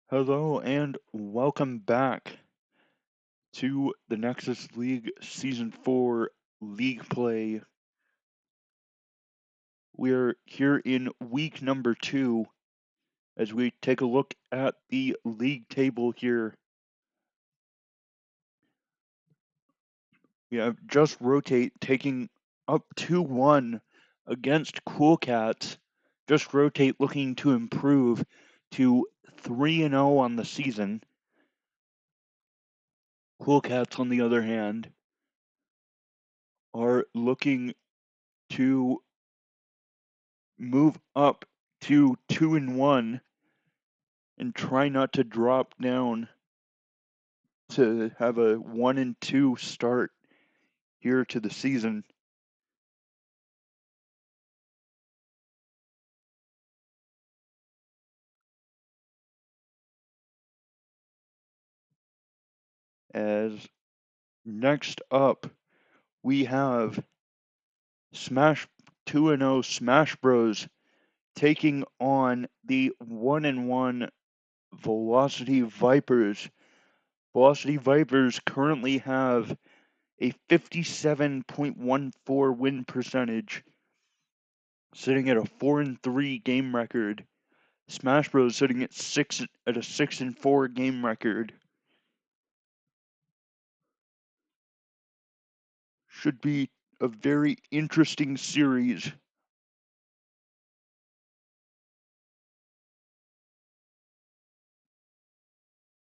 Hello and welcome back to the Nexus League Season 4 League Play. We're here in week number 2 as we take a look at the league table here. We have Just Rotate taking up 2-1 against Cool Cats. Just Rotate looking to improve to 3-0 on the season. Cool Cats, on the other hand, are looking to move up to 2-1 and try not to drop down to have a 1-2 start here to the season. As next up we have Smash 2-0 Smash Bros taking on the 1-1 Velocity Vipers. Velocity Vipers currently have a 57.14 win percentage, sitting at a 4-3 game record. Smash Bros sitting at a 6-4 game record. Should be a very interesting series.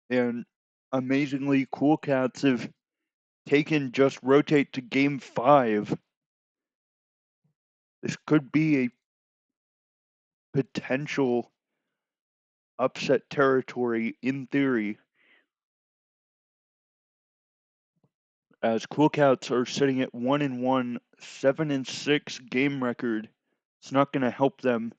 And amazingly, Cool Cats have taken Just Rotate to game 5. This could be a potential upset territory in theory, as Cool Cats are sitting at 1-1, 7-6 game record. It's not going to help them.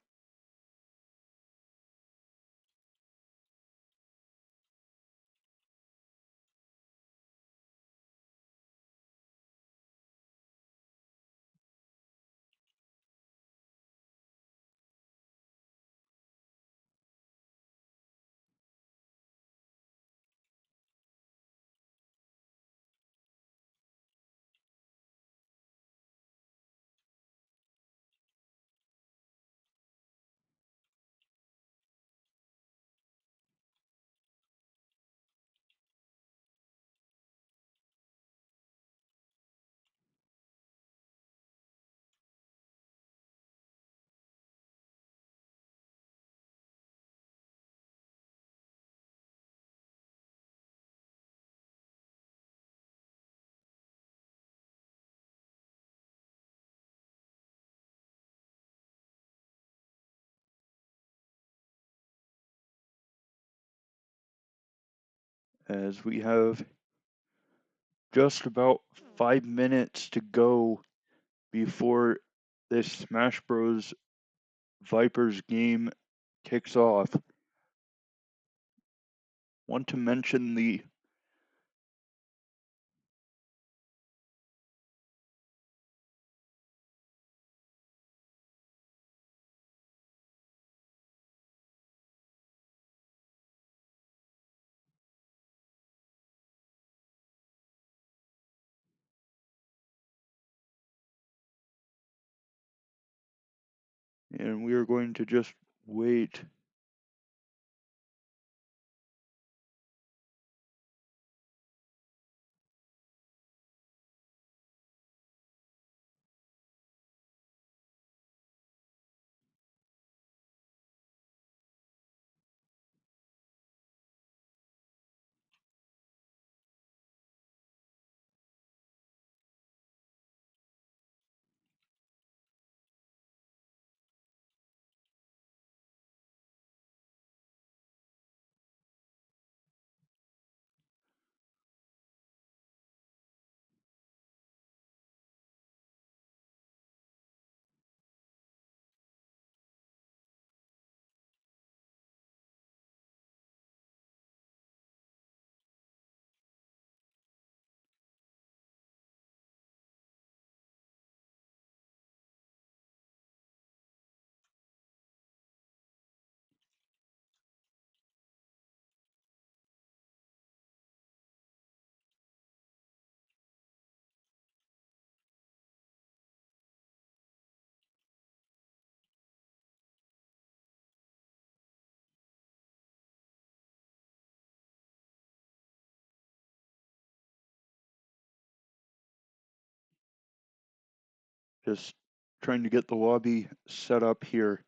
As we have just about 5 minutes to go before this Smash Bros. Vipers game kicks off. Want to mention the and we are going to just wait. Just trying to get the lobby set up here.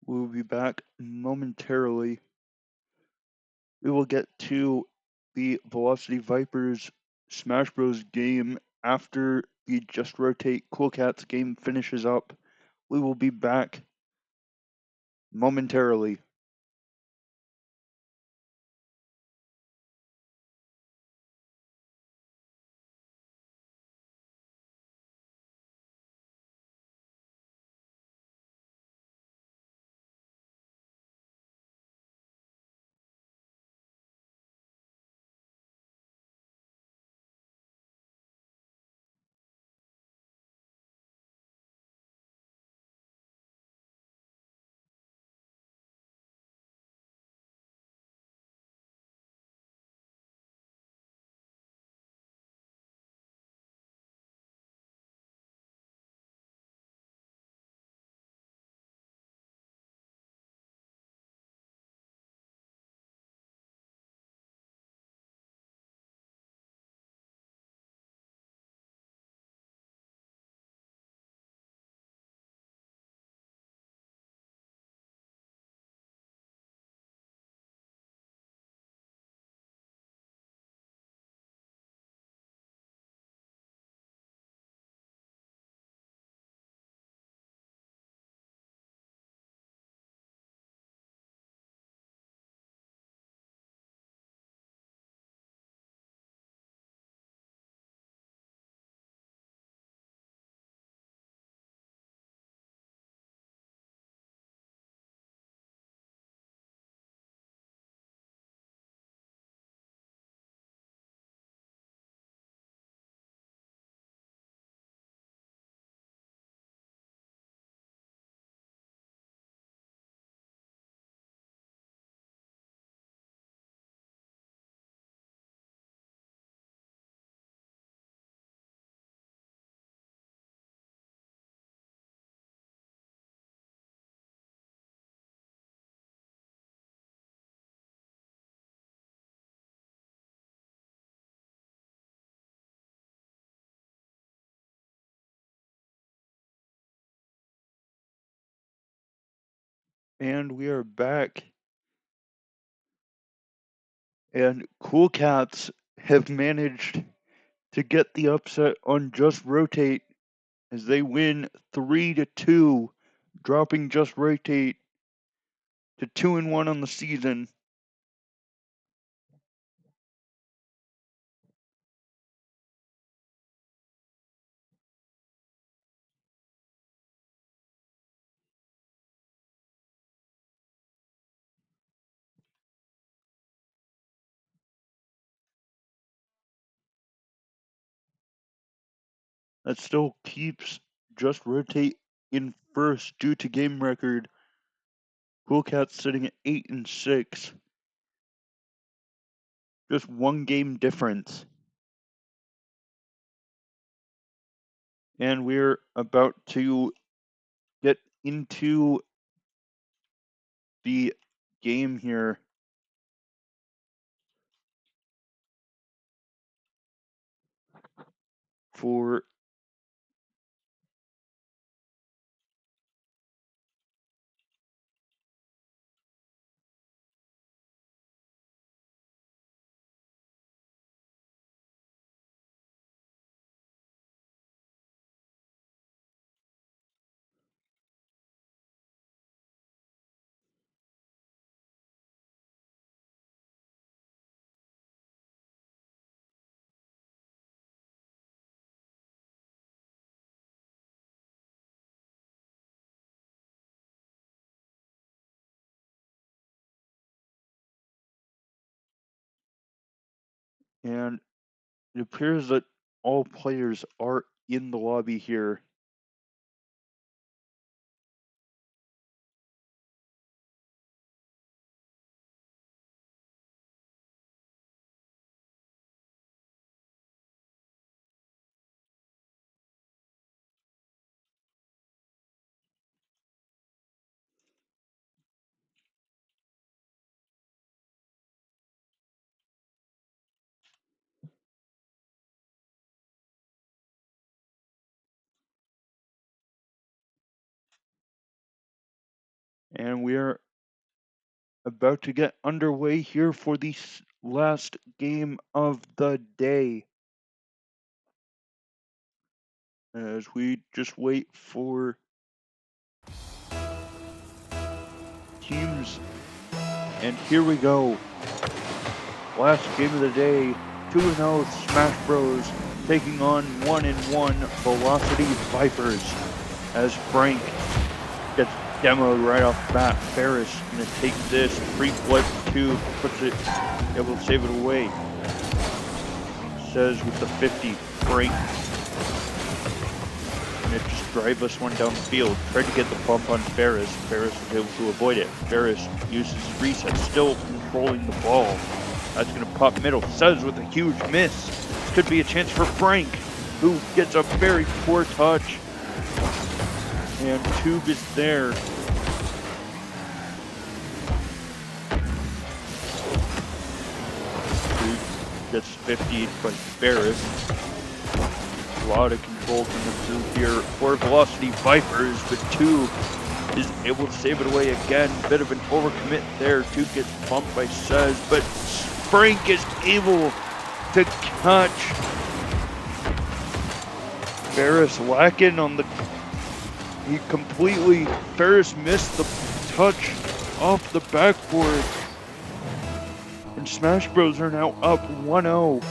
We'll be back momentarily. We will get to the Velocity Vipers Smash Bros. Game after the Just Rotate Cool Cats game finishes up. We will be back momentarily. And we are back. And Cool Cats have managed to get the upset on Just Rotate as they win 3-2, dropping Just Rotate to 2-1 on the season. That still keeps Just Rotate in first due to game record. Cool Cats sitting at 8-6. Just one game difference. And we're about to get into the game here. For And it appears that all players are in the lobby here. And we are about to get underway here for the last game of the day. As we just wait for teams. And here we go. Last game of the day. 2-0 Smash Bros. Taking on 1-1 Velocity Vipers. As Frank gets demoed right off the bat. Ferris gonna take this. Free flip 2. Puts it. Able to save it away. Says with the 50. Frank. Gonna just drive this one down the field. Tried to get the bump on Ferris. Ferris was able to avoid it. Ferris uses reset. Still controlling the ball. That's going to pop middle. Says with a huge miss. This could be a chance for Frank, who gets a very poor touch. And Tube is there. Tube gets 50'd by Ferris. A lot of control coming through here for Velocity Vipers, but Tube is able to save it away again. Bit of an overcommit there. Tube gets bumped by Says, but Frank is able to catch Ferris lacking on the. Ferris missed the touch off the backboard. And Smash Bros are now up 1-0.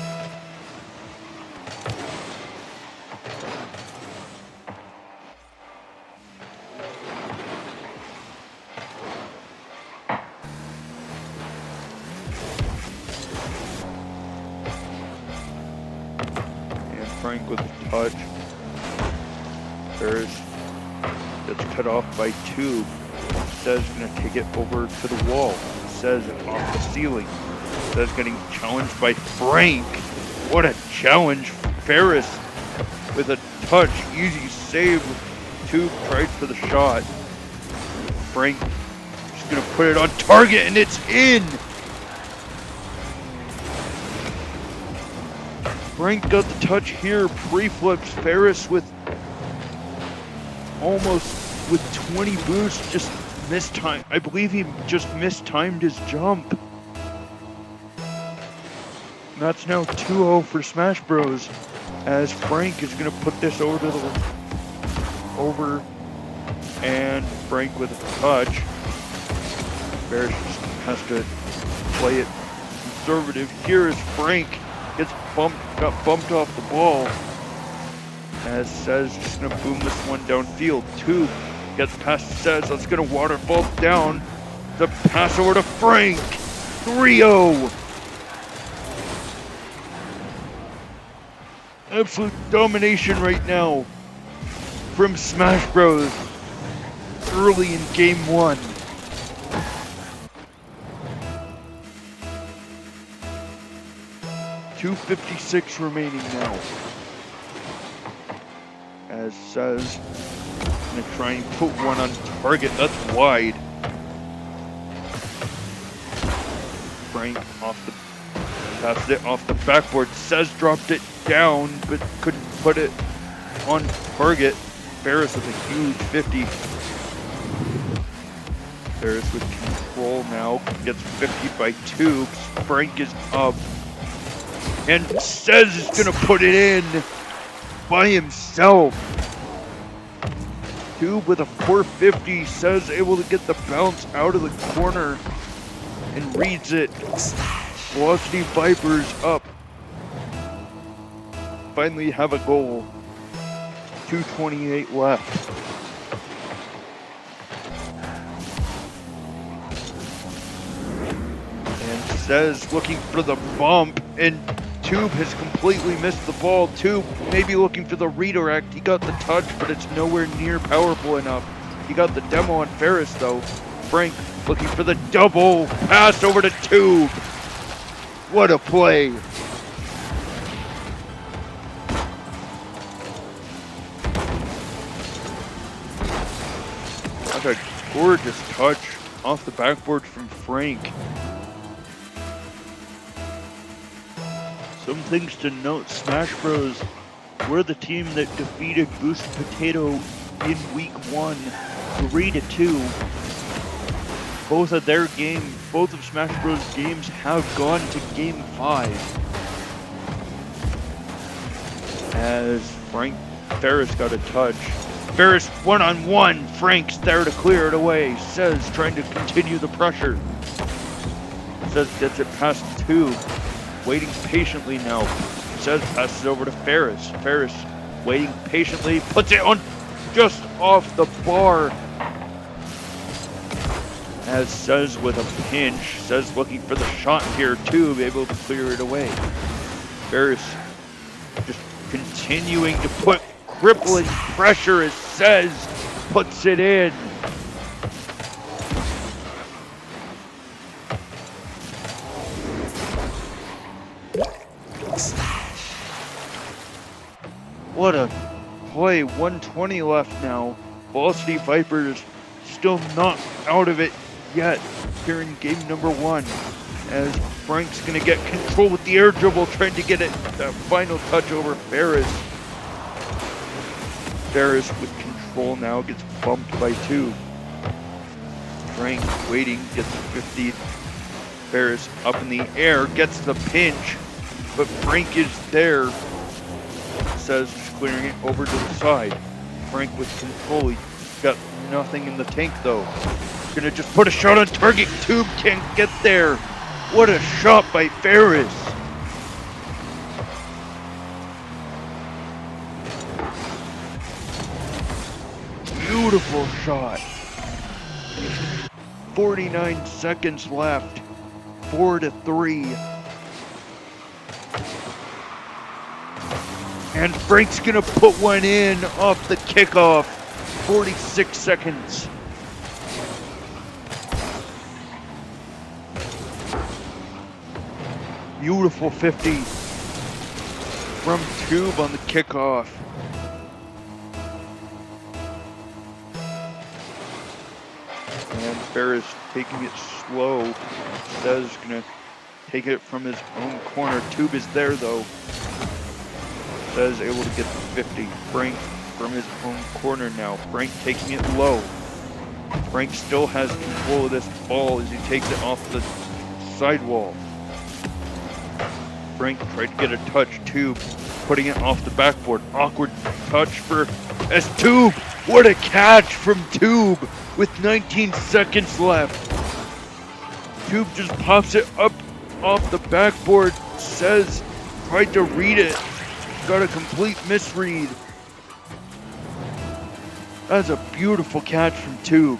Frank with a touch. Ferris gets cut off by Tube. Says gonna take it over to the wall. Says off the ceiling. Says getting challenged by Frank. What a challenge. Ferris with a touch. Easy save. Tube tried for the shot. Frank just gonna put it on target and it's in. Frank got the touch here, pre-flips Ferris with almost with 20 boosts, just missed time. I believe he just mistimed his jump. And that's now 2-0 for Smash Bros. As Frank is gonna put this over and Frank with a touch. Ferris just has to play it conservative. Here is Frank. Got bumped off the ball. As Says just gonna boom this one downfield. Tube gets past Says. That's gonna waterfall down. The pass over to Frank. 3-0. Absolute domination right now from Smash Bros. Early in game 1. .256 remaining now. As Says gonna try and put one on target. That's wide. Frank passed it off the backboard. Says dropped it down, but couldn't put it on target. Ferris with a huge 50. Ferris with control now. Gets 50 by Tubes. Frank is up. And Says is gonna put it in by himself. Tube with a 450. Says able to get the bounce out of the corner and reads it. Velocity Vipers up. Finally have a goal. 2:28 left. And Says looking for the bump, and Tube has completely missed the ball. Tube maybe looking for the redirect. He got the touch, but it's nowhere near powerful enough. He got the demo on Ferris, though. Frank looking for the double pass over to Tube. What a play. That's a gorgeous touch off the backboard from Frank. Some things to note, Smash Bros. Were the team that defeated Boost Potato in week 1, 3-2. Both of Smash Bros. Games have gone to game 5. As Ferris got a touch. Ferris one-on-one. Frank's there to clear it away. Says trying to continue the pressure. Says gets it past Tube. Waiting patiently now. Says passes over to Ferris. Ferris waiting patiently. Puts it on just off the bar. As Says with a pinch. Says looking for the shot here. Tube able to clear it away. Ferris just continuing to put crippling pressure as Says puts it in. What a play. 120 left now. Ball City Vipers still not out of it yet here in game number 1. As Frank's going to get control with the air dribble, trying to get it that final touch over Ferris. Ferris with control now gets bumped by Tube. Frank waiting, gets 50. Ferris up in the air, gets the pinch, but Frank is there. Says just clearing it over to the side. Frank with control. He's got nothing in the tank though. Gonna just put a shot on target. Tube can't get there. What a shot by Ferris. Beautiful shot. 49 seconds left. 4-3. And Frank's gonna put one in off the kickoff. 46 seconds. Beautiful 50 from Tube on the kickoff. And Ferris taking it slow. Says gonna take it from his own corner. Tube is there though. Says able to get the 50. Frank from his own corner now. Frank taking it low. Frank still has control of this ball as he takes it off the sidewall. Frank tried to get a touch. Tube putting it off the backboard. Awkward touch for as Tube. What a catch from Tube with 19 seconds left. Tube just pops it up off the backboard. Says tried to read it. Got a complete misread. That's a beautiful catch from Tube.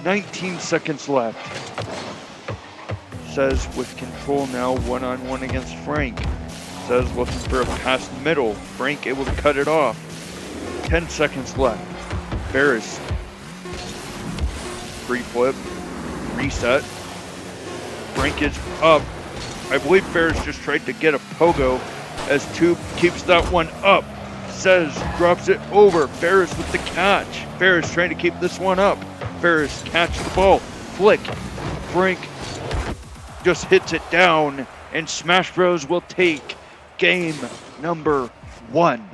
19 seconds left. Says with control now, one-on-one against Frank. Says looking for a pass middle. Frank able to cut it off. 10 seconds left. Ferris. Free flip. Reset. Frank is up. I believe Ferris just tried to get a pogo as Tube keeps that one up. Says drops it over. Ferris with the catch. Ferris trying to keep this one up. Ferris catch the ball. Flick. Frank just hits it down, and Smash Bros. Will take game number 1.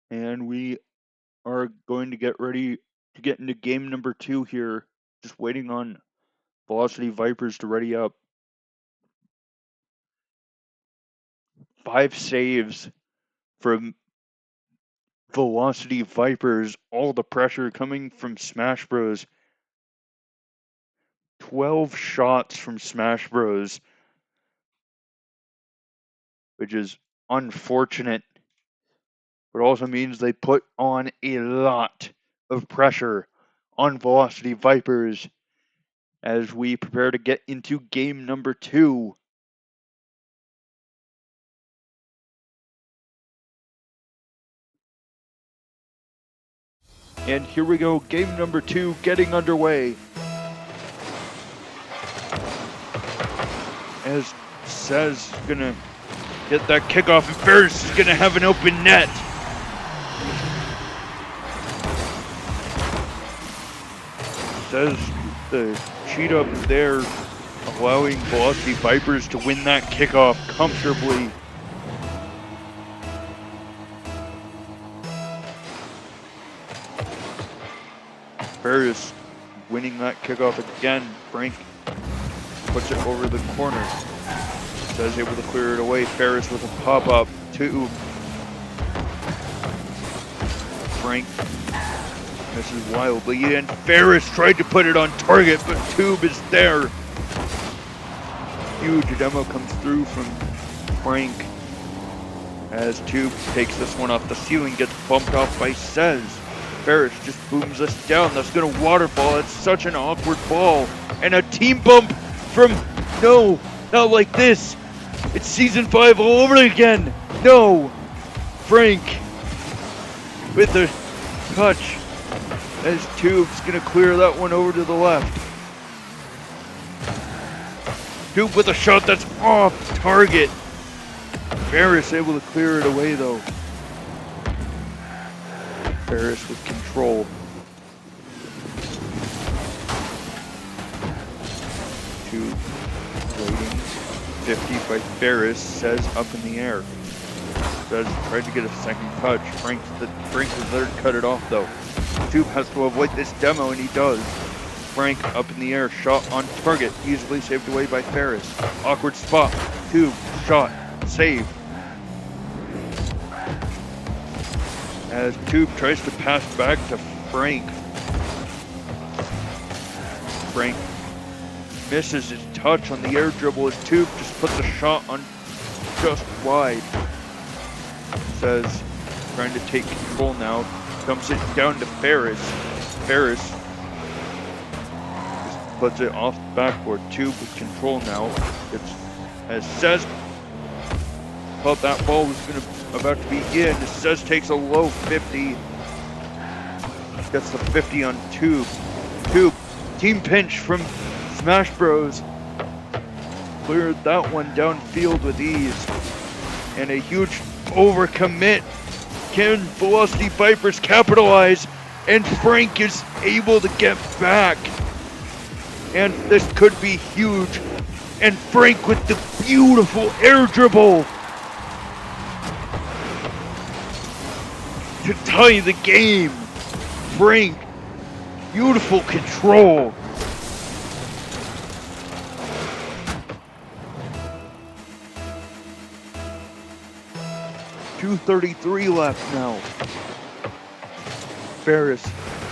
And we are going to get ready to get into game number 2 here. Just waiting on Velocity Vipers to ready up. 5 saves from Velocity Vipers. All the pressure coming from Smash Bros. 12 shots from Smash Bros. Which is unfortunate, but also means they put on a lot of pressure on Velocity Vipers as we prepare to get into game number 2. And here we go, game number 2 getting underway. As Says gonna get that kickoff, and Ferris is gonna have an open net. Says the cheat up there, allowing Velocity Vipers to win that kickoff comfortably. Ferris winning that kickoff again. Frank puts it over the corner. Says able to clear it away. Ferris with a pop-up. Tube. Frank misses wildly, and Ferris tried to put it on target, but Tube is there. Huge demo comes through from Frank as Tube takes this one off the ceiling, gets bumped off by Says. Ferris just booms us down. That's gonna waterball. It's such an awkward ball. And a team bump from, no, not like this. It's season 5 all over again. No. Frank with the touch as Tube's gonna clear that one over to the left. Tube with a shot that's off target. Ferris able to clear it away though. Ferris with control. Tube waiting. 50 by Ferris. Says up in the air. Says tried to get a second touch. Frank is there to cut it off though. Tube has to avoid this demo, and he does. Frank up in the air, shot on target, easily saved away by Ferris. Awkward spot. Tube shot, save. As Tube tries to pass back to Frank. Frank misses his touch on the air dribble as Tube just puts a shot on just wide. Says trying to take control now. Dumps it down to Ferris. Ferris just puts it off the backboard. Tube with control now. It's as Says thought that ball was about to be in. Says takes a low 50. Gets the 50 on Tube. Tube, team pinch from Smash Bros. Cleared that one downfield with ease. And a huge overcommit. Can Velocity Vipers capitalize? And Frank is able to get back. And this could be huge. And Frank with the beautiful air dribble to tie the game. Frank, beautiful control. .233 left now. Ferris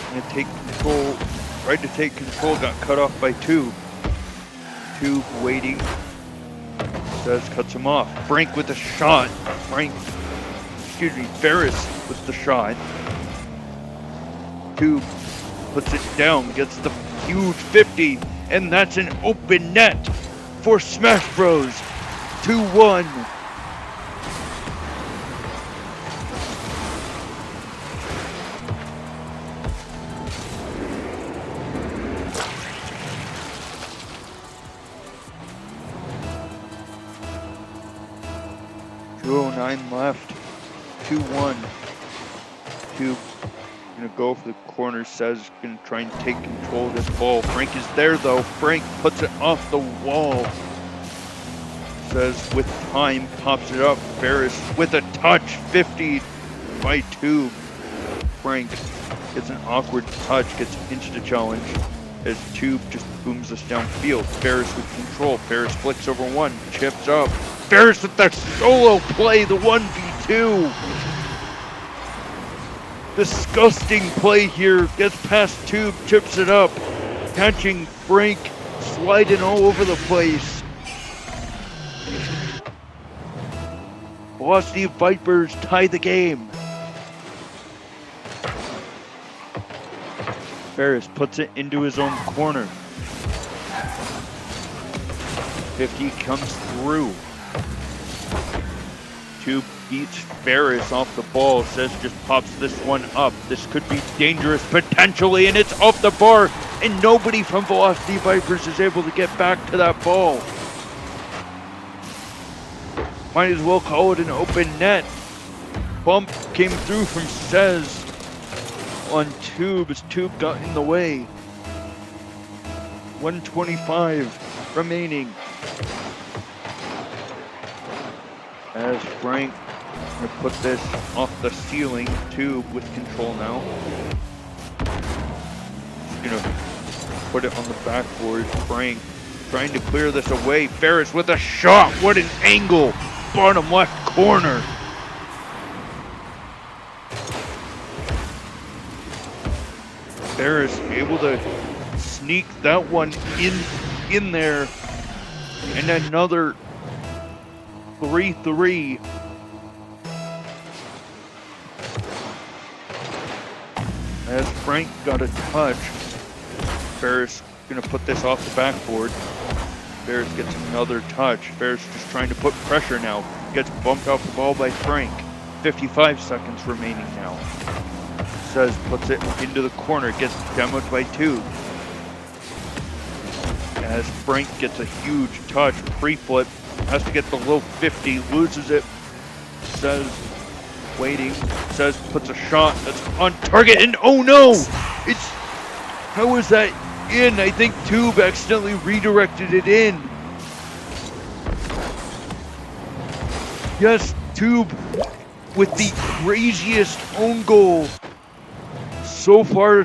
gonna take control, tried to take control, got cut off by Tube. Tube waiting. Says cuts him off. Frank with a shot. Ferris with the shot. Tube puts it down, gets the huge 50, and that's an open net for Smash Bros. 2-1. Left, 2-1. Tube gonna go for the corner. Says gonna try and take control of this ball. Frank is there though. Frank puts it off the wall. Says with time pops it up. Ferris with a touch, 50 by Tube. Frank gets an awkward touch, gets into the challenge. as Tube just booms us downfield. Ferris with control. Ferris flicks over one, chips up. Ferris with that solo play, the 1v2. Disgusting play here. Gets past Tube, chips it up. Catching Frank, sliding all over the place. Velocity Vipers tie the game. Ferris puts it into his own corner. 50 comes through. Tube beats Ferris off the ball. Says just pops this one up. This could be dangerous potentially, and it's off the bar, and nobody from Velocity Vipers is able to get back to that ball. Might as well call it an open net. Bump came through from Says on Tube as Tube got in the way. 125 remaining. As Frank gonna put this off the ceiling. Tube with control now. He's gonna put it on the backboard. Frank trying to clear this away. Ferris with a shot. What an angle. Bottom left corner. Ferris able to sneak that one in there. And another 3-3. As Frank got a touch, Ferris gonna put this off the backboard. Ferris gets another touch. Ferris just trying to put pressure now. Gets bumped off the ball by Frank. 55 seconds remaining now. Says puts it into the corner. Gets demoed by Tube. As Frank gets a huge touch. Free flip. Has to get the low 50. Loses it. Says waiting. Says puts a shot that's on target. And oh no! It's... How is that in? I think Tube accidentally redirected it in. Yes, Tube with the craziest own goal so far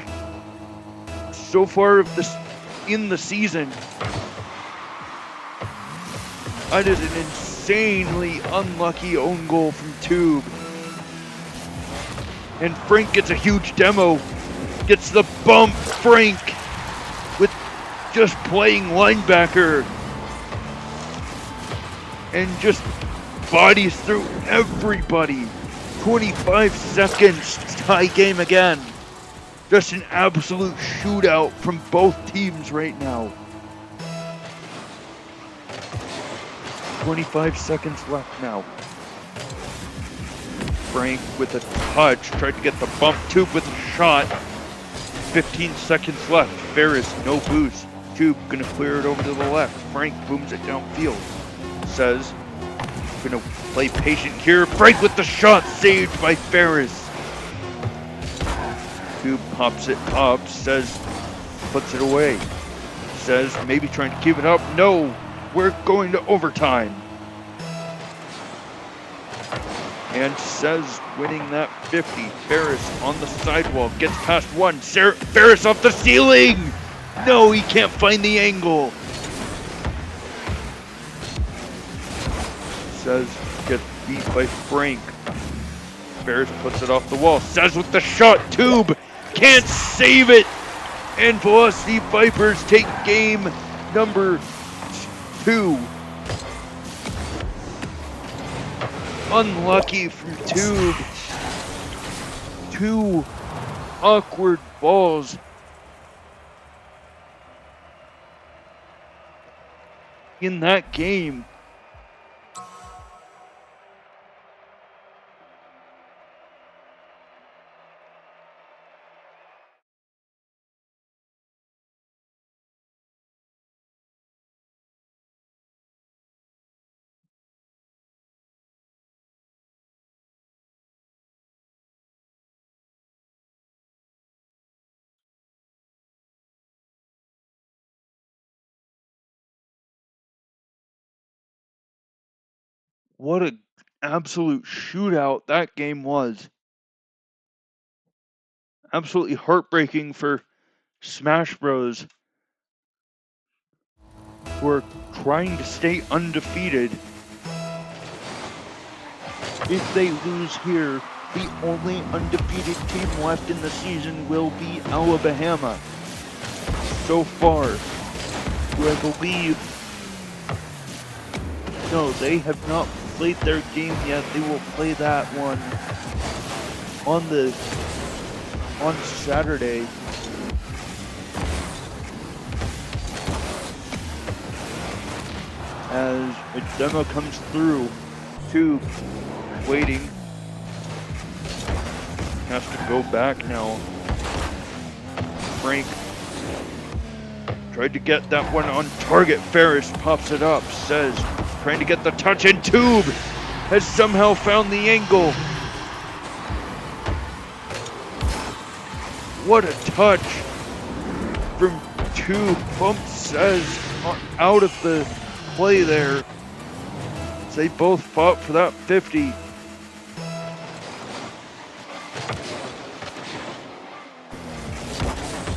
of this in the season. That is an insanely unlucky own goal from Tube. And Frank gets a huge demo. Gets the bump. Frank with just playing linebacker. And just bodies through everybody. 25 seconds to tie game again. Just an absolute shootout from both teams right now. 25 seconds left now. Frank with a touch, tried to get the bump. Tube with a shot. 15 seconds left. Ferris, no boost. Tube gonna clear it over to the left. Frank booms it downfield. Says, gonna play patient here. Frank with the shot, saved by Ferris. Tube pops it up. Says, puts it away. Says, maybe trying to keep it up. No, we're going to overtime. And Says winning that 50. Ferris on the sidewall. Gets past one. Ferris off the ceiling. No, he can't find the angle. Says gets beat by Frank. Ferris puts it off the wall. Says with the shot. Tube can't save it. And Velocity Vipers take game number 2. Unlucky from Tube. 2 awkward balls. In that game. What an absolute shootout that game was. Absolutely heartbreaking for Smash Bros. who are trying to stay undefeated. If they lose here, the only undefeated team left in the season will be Alabama. So far, who I believe, no, they have not played their game yet. They will play that one on Saturday. As a demo comes through, Tube waiting. Has to go back now. Frank tried to get that one on target. Ferris pops it up. Says, trying to get the touch, and Tube has somehow found the angle. What a touch from Tube. Bump Says out of the play there. They both fought for that 50.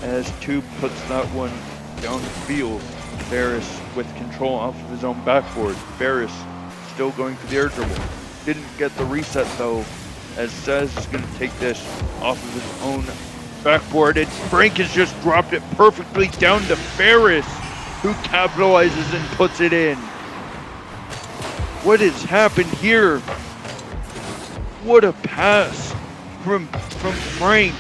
As Tube puts that one downfield, Ferris with control off of his own backboard. Ferris still going for the air dribble. Didn't get the reset though, as Says is going to take this off of his own backboard, and Frank has just dropped it perfectly down to Ferris, who capitalizes and puts it in. What has happened here? What a pass from Frank.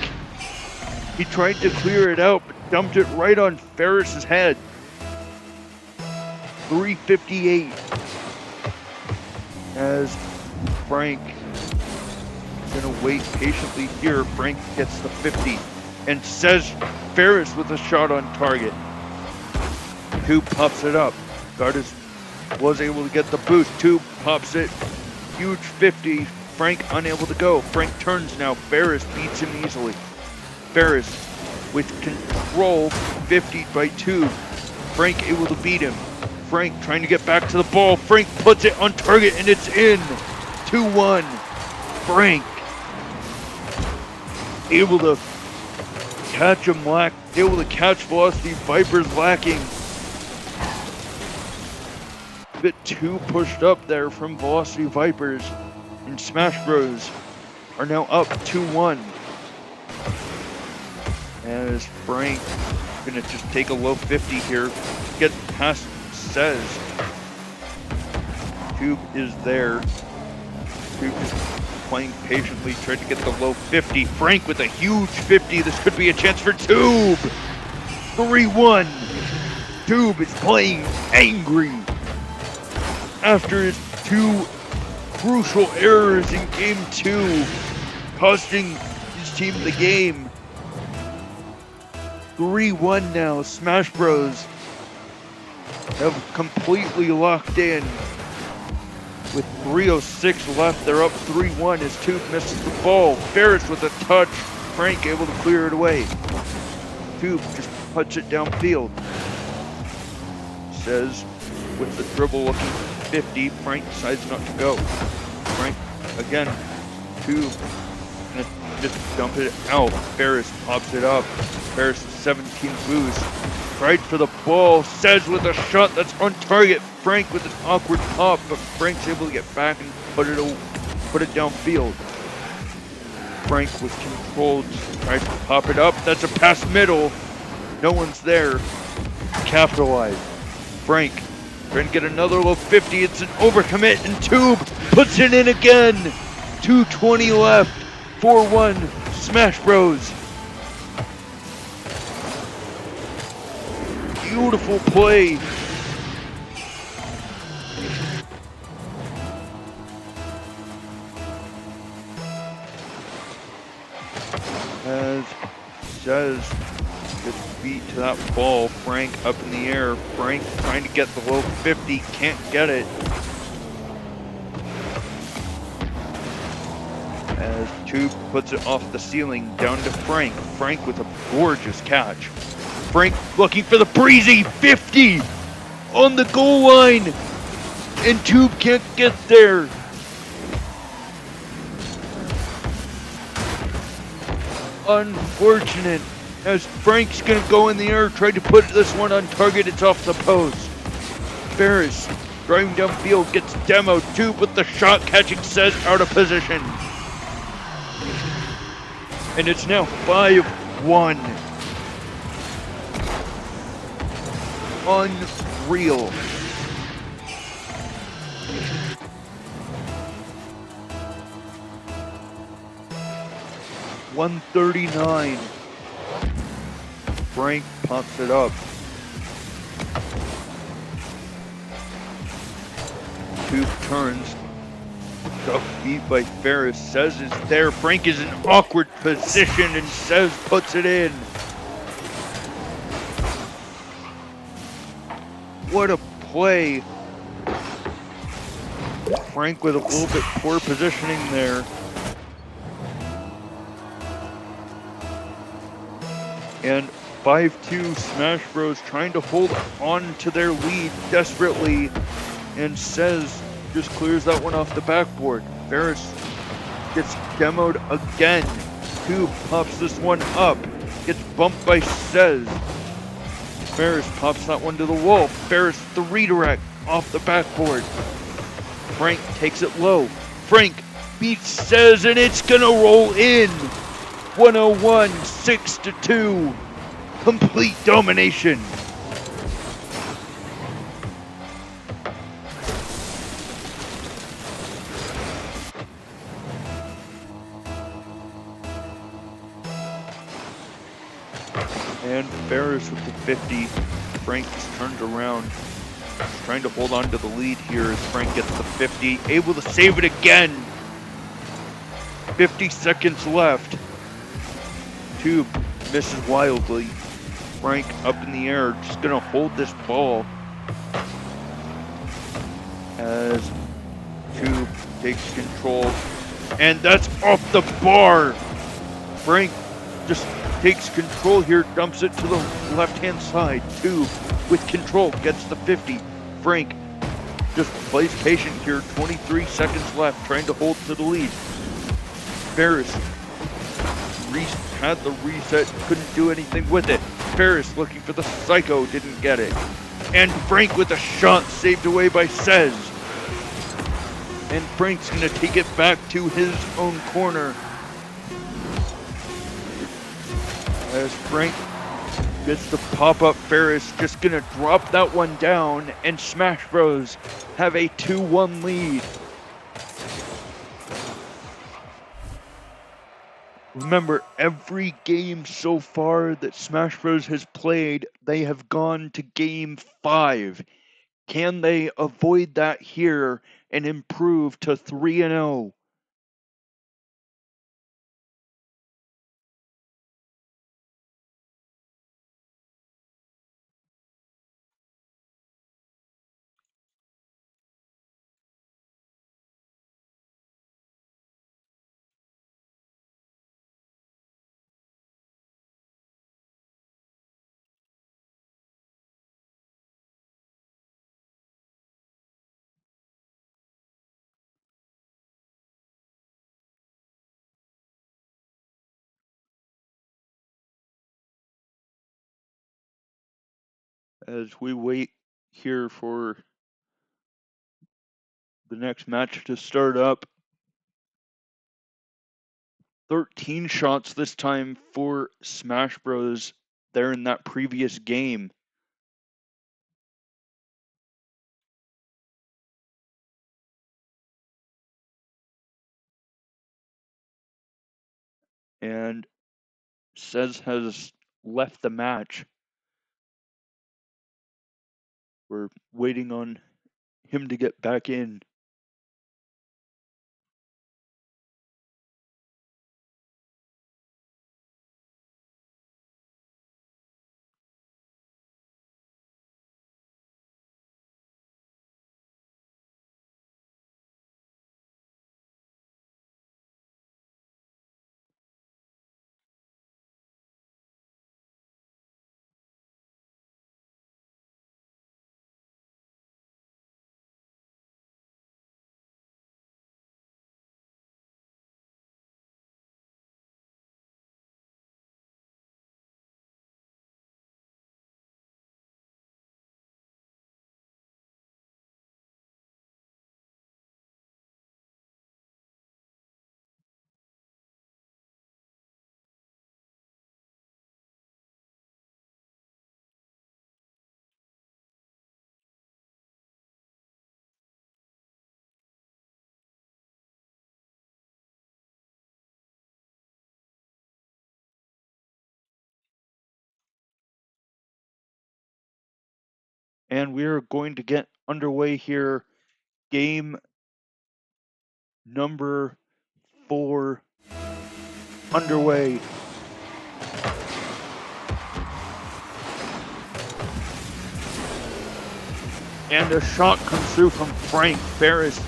He tried to clear it out, but dumped it right on Ferris's head. 3:58. As Frank is gonna wait patiently here. Frank gets the 50 and Says Ferris with a shot on target. Tube pops it up. Gardis was able to get the boost. Tube pops it. Huge 50. Frank unable to go. Frank turns now. Ferris beats him easily. Ferris with control, 50 by Tube. Frank able to beat him. Frank trying to get back to the ball. Frank puts it on target and it's in. 2-1. Frank able to catch him able to catch Velocity Vipers lacking. Bit too pushed up there from Velocity Vipers, and Smash Bros are now up 2-1. As Frank gonna just take a low 50 here, get past Says. Tube is there. Tube is playing patiently, tried to get the low 50. Frank with a huge 50. This could be a chance for Tube. 3-1. Tube is playing angry after his two crucial errors in game 2, costing his team the game. 3-1 now. Smash Bros have completely locked in. With 3:06 left, they're up 3-1 as Tube misses the ball. Ferris with a touch. Frank able to clear it away. Tube just puts it downfield. Says with the dribble looking 50. Frank decides not to go. Frank again. Tube gonna just dump it out. Ferris pops it up. Ferris 17 boost. Tried for the ball. Says with a shot that's on target. Frank with an awkward pop, but Frank's able to get back and put it downfield. Frank with control, tried to pop it up. That's a pass middle. No one's there. Capitalize. Frank trying to get another low 50. It's an overcommit, and Tube puts it in again. 2:20 left. 4-1 Smash Bros. Beautiful play. As Says gets beat to that ball. Frank up in the air. Frank trying to get the low 50. Can't get it. As Tube puts it off the ceiling down to Frank. Frank with a gorgeous catch. Frank looking for the breezy 50 on the goal line. And Tube can't get there. Unfortunate, as Frank's gonna go in the air, try to put this one on target. It's off the post. Ferris driving downfield gets demoed. Tube with the shot catching says out of position. And it's now 5-1. Unreal. .139. Frank pops it up. Tube turns. Tough beat by Ferris. Says is there. Frank is in awkward position and Says puts it in. What a play. Frank with a little bit poor positioning there. And 5-2 Smash Bros trying to hold on to their lead desperately. And Says just clears that one off the backboard. Ferris gets demoed again. Tube pops this one up. Gets bumped by Says. Ferris pops that one to the wall. Ferris 3-direct off the backboard. Frank takes it low. Frank beats Says and it's gonna roll in. 101, 6-2. Complete domination. And Ferris with the 50. Frank turns around. Trying to hold on to the lead here as Frank gets the 50. Able to save it again. 50 seconds left. Tube misses wildly. Frank up in the air, just gonna hold this ball. As Tube takes control. And that's off the bar. Frank just takes control here, dumps it to the left-hand side. Tube with control, gets the 50. Frank just plays patient here, 23 seconds left, trying to hold to the lead. Ferris had the reset, couldn't do anything with it. Ferris looking for the Psycho, didn't get it. And Frank with a shot saved away by Says. And Frank's gonna take it back to his own corner. As Frank gets the pop-up, Ferris just gonna drop that one down, and Smash Bros have a 2-1 lead. Remember, every game so far that Smash Bros has played, they have gone to game 5. Can they avoid that here and improve to 3-0? As we wait here for the next match to start up. 13 shots this time for Smash Bros. There in that previous game. And Says has left the match. We're waiting on him to get back in. And we are going to get underway here. Game number 4 underway. And a shot comes through from Frank. Ferris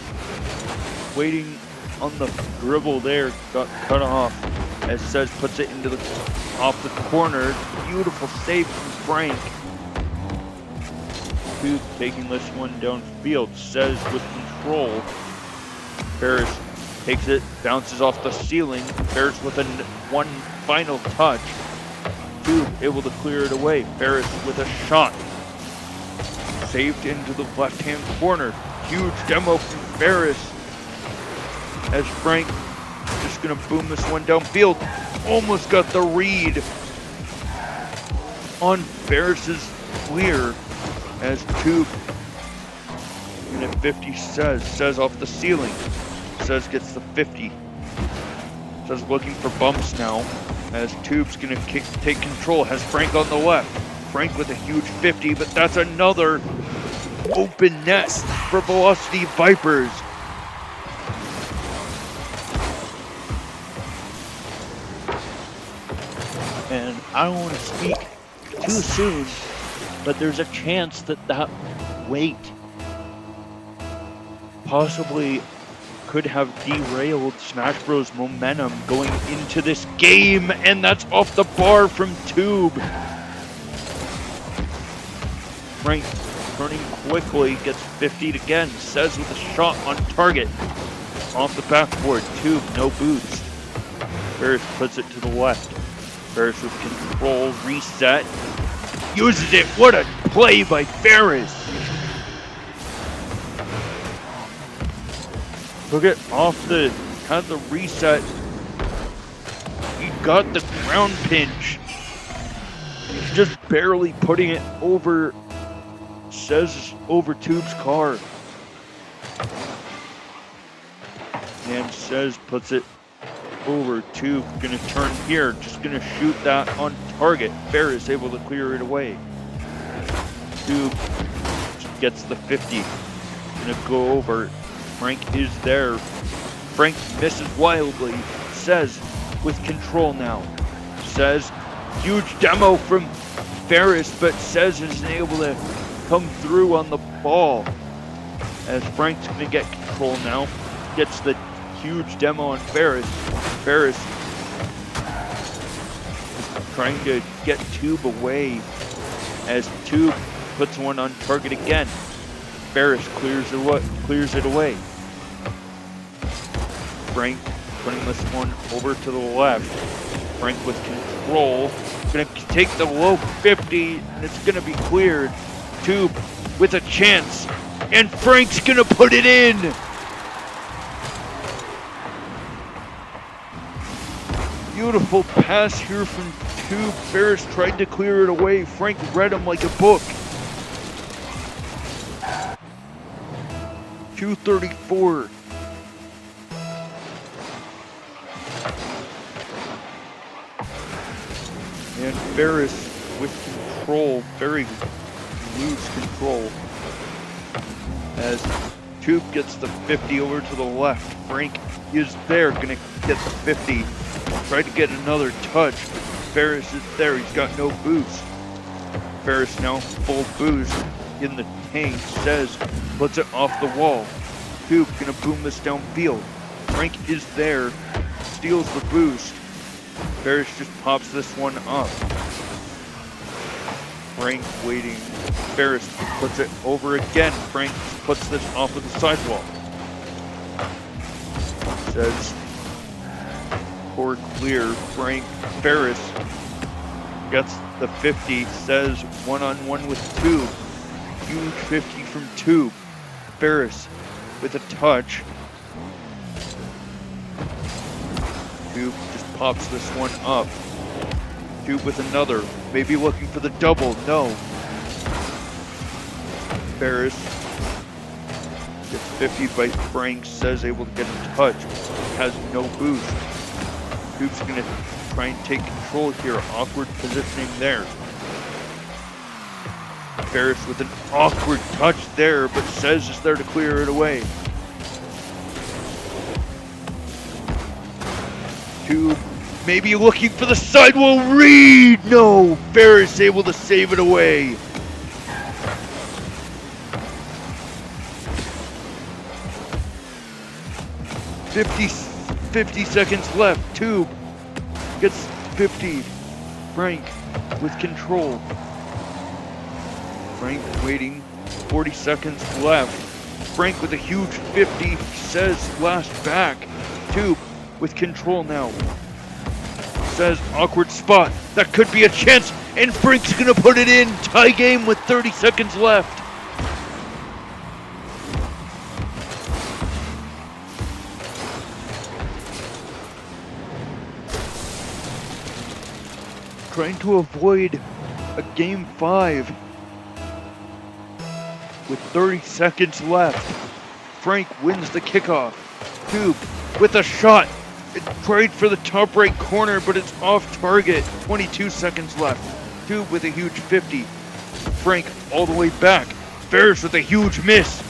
waiting on the dribble there, got cut off. As Says puts it into off the corner. Beautiful save from Frank. Tube taking this one downfield. Says with control. Ferris takes it, bounces off the ceiling. Ferris with one final touch. Tube able to clear it away. Ferris with a shot. Saved into the left-hand corner. Huge demo from Ferris. As Frank just gonna boom this one downfield. Almost got the read on Ferris's clear. As Tube in at 50 Says off the ceiling. Says gets the 50. Says looking for bumps now. As Tube's gonna take control. Has Frank on the left. Frank with a huge 50, but that's another open net for Velocity Vipers. And I don't want to speak too soon, but there's a chance that wait possibly could have derailed Smash Bros. Momentum going into this game, and that's off the bar from Tube. Frank turning quickly, gets 50'd again. Says with a shot on target. Off the backboard, Tube, no boost. Ferris puts it to the left. Ferris with control, reset. Uses it, what a play by Ferris. Took it off had the reset. He got the ground pinch. He's just barely putting it over, Says over Tube's car. And Says puts it over Tube. Gonna turn here, just gonna shoot that on target. Ferris able to clear it away. Tube gets the 50. Gonna go over. Frank is there. Frank misses wildly. Says with control now. Says huge demo from Ferris, but Says isn't able to come through on the ball. As Frank's gonna get control now. Gets the huge demo on Ferris. Ferris trying to get Tube away as Tube puts one on target again. Ferris clears it away. Frank putting this one over to the left. Frank with control. Gonna take the low 50 and it's gonna be cleared. Tube with a chance. And Frank's gonna put it in! Beautiful pass here from Tube. Ferris tried to clear it away. Frank read him like a book. 234. And Ferris with control, very loose control. As Tube gets the 50 over to the left. Frank is there, gonna get the 50. Tried to get another touch. Ferris is there, he's got no boost. Ferris now full boost in the tank. Says, puts it off the wall. Tube gonna boom this downfield. Frank is there, steals the boost. Ferris just pops this one up. Frank waiting. Ferris puts it over again. Frank puts this off of the sidewall. Says, core clear. Ferris gets the 50. Says one-on-one with Tube. Huge 50 from Tube. Ferris with a touch. Tube just pops this one up. Tube with another. Maybe looking for the double. No. Ferris gets 50 by Frank. Says able to get a touch. Has no boost. Tube's going to try and take control here. Awkward positioning there. Ferris with an awkward touch there, but Says is there to clear it away. Tube maybe looking for the sidewall read. No, Ferris able to save it away. Fifty seconds left. Tube gets 50. Frank with control. Frank waiting. 40 seconds left. Frank with a huge 50. Says last back. Tube with control now. Says awkward spot. That could be a chance. And Frank's gonna put it in. Tie game with 30 seconds left. Trying to avoid a game 5 with 30 seconds left. Frank wins the kickoff. Tube with a shot. It tried for the top right corner, but it's off target. 22 seconds left. Tube with a huge 50. Frank all the way back. Ferris with a huge miss.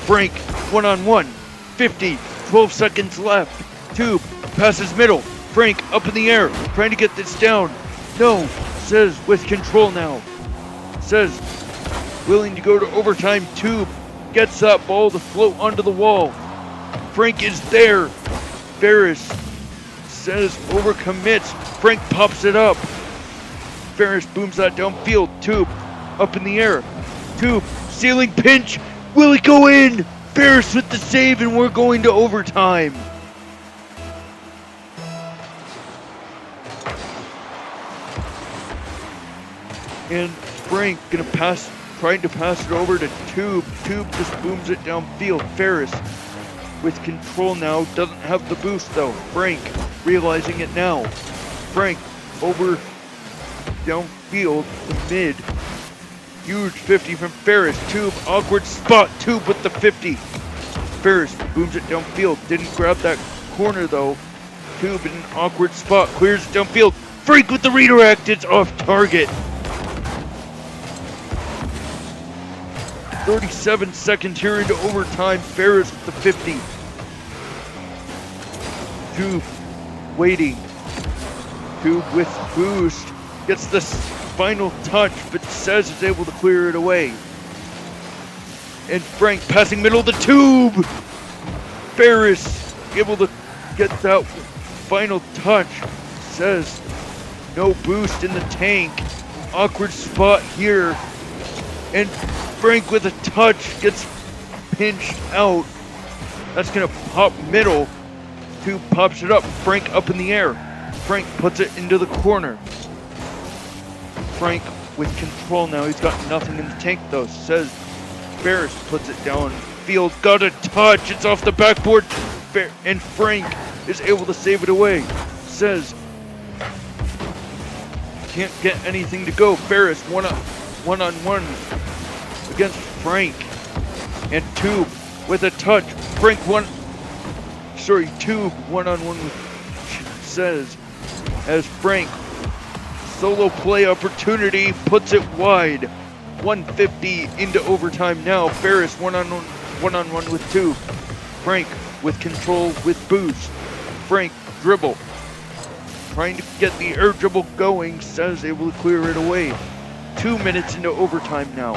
Frank one-on-one. 50. 12 seconds left. Tube passes middle. Frank up in the air, trying to get this down. No, Says with control now. Says willing to go to overtime. Tube gets that ball to float onto the wall. Frank is there. Ferris Says overcommits. Frank pops it up. Ferris booms that downfield. Tube up in the air. Tube ceiling pinch. Will it go in? Ferris with the save, and we're going to overtime. And Frank gonna pass, trying to pass it over to Tube. Tube just booms it downfield. Ferris with control now, doesn't have the boost though. Frank realizing it now. Frank over downfield, the mid. Huge 50 from Ferris. Tube, awkward spot. Tube with the 50. Ferris booms it downfield. Didn't grab that corner though. Tube in an awkward spot. Clears it downfield. Frank with the redirect. It's off target. 37 seconds here into overtime. Ferris with the 50. Tube waiting. Tube with boost. Gets the final touch, but Says is able to clear it away. And Frank passing middle to Tube. Ferris able to get that final touch. Says no boost in the tank. Awkward spot here. And Frank with a touch gets pinched out. That's gonna pop middle. Tube pops it up. Frank up in the air. Frank puts it into the corner. Frank with control now. He's got nothing in the tank though. Says Ferris puts it down field. Got a touch. It's off the backboard. And Frank is able to save it away. Says can't get anything to go. Ferris one-on-one against Frank. And Tube with a touch. Frank Tube one-on-one with Says as Frank solo play opportunity puts it wide. 150 into overtime now. Ferris one-on-one with Tube. Frank with control with boost. Frank dribble. Trying to get the air dribble going. Says able to clear it away. 2 minutes into overtime now.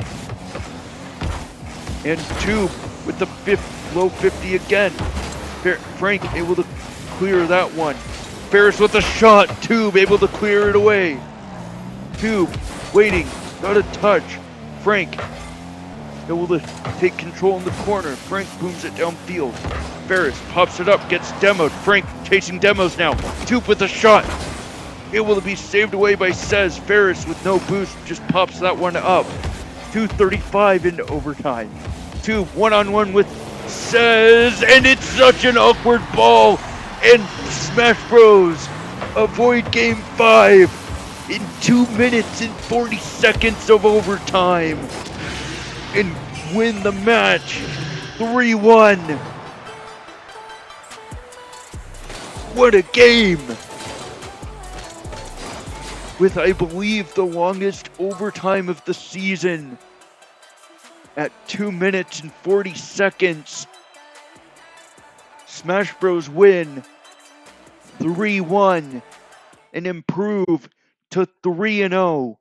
And Tube with the low 50 again. Frank able to clear that one. Ferris with a shot. Tube able to clear it away. Tube waiting. Got a touch. Frank able to take control in the corner. Frank booms it downfield. Ferris pops it up. Gets demoed. Frank chasing demos now. Tube with a shot. Able to be saved away by Says. Ferris with no boost just pops that one up. 2:35 into overtime. Tube one-on-one with Says, and it's such an awkward ball. And Smash Bros. Avoid game 5 in 2 minutes and 40 seconds of overtime and win the match 3-1. What a game! With, I believe, the longest overtime of the season. at 2 minutes and 40 seconds. Smash Bros win 3-1 and improve to 3-0.